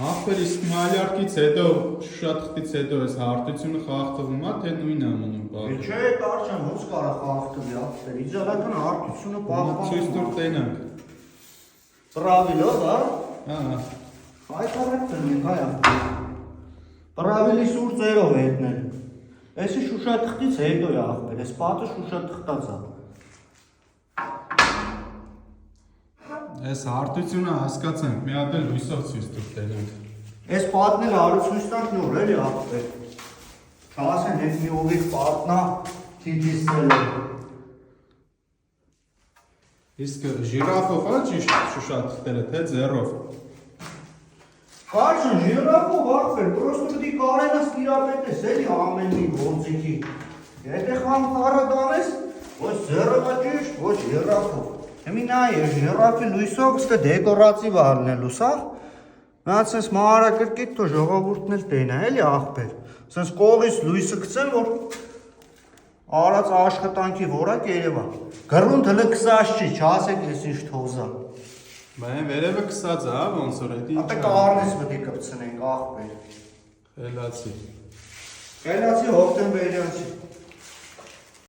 Ախպեր իսկ մալյարկից հետո, շուշաթղթից հետո այս հարթությունը խախտվում է, թե նույնն է մնում բաղը։ Չէ, կարճան ոնց կարա խախտվի ախպեր, իդեալական հարթությունը պահպանում։ Ցույց տուր տենանք։ Պրավիլո, հա։ Հա։ Այդ առակն ենք այ ախպեր։ Պրավիլի սուր ծերով է հետնել։ Էսի շուշաթղթից հետո է ախպեր, այս պատը շուշաթղթած է։ Այս հարթությունը հասկացանք, մի հատ էլ լույսով ցույց տուր տենանք։ Այս պատն էլ հարուցույց տանք նոր էլի ախպեր։ Չասեն հետ մի ուղիղ պատնա թիթիսել է։ Իսկ ժիրաֆով է ճիշտ շուշաթղթերը, թե ձեռով։ Կարճն ժիրաֆով ախպեր, պրոստը պիտի կարենաս տիրապետես էլի ամեն մի գործիքի։ Եթե խանգարադանես, ոչ ձեռով է ճիշտ, ոչ ժիրաֆով։ Հիմի նայ ժիրաֆի լույսով սկը դեկորատիվ առնելու, սա։ Նայած sense մանրակրկիտ թո ժողովուրդն էլ տենա, էլի ախպեր։ Sense կողից լույսը գցեմ, որ արած աշխատանքի որակ երևա։ Գրունդ հլը քսած չի, չասեք ես ինչ թոզա։ Բայց վերևը կսած է, հա, ոնց որ դա ինչ։ Ապա կարնես պետք է կպցնենք ախպեր։ Խելացի։ Խելացի հոկտեմբերյանցի։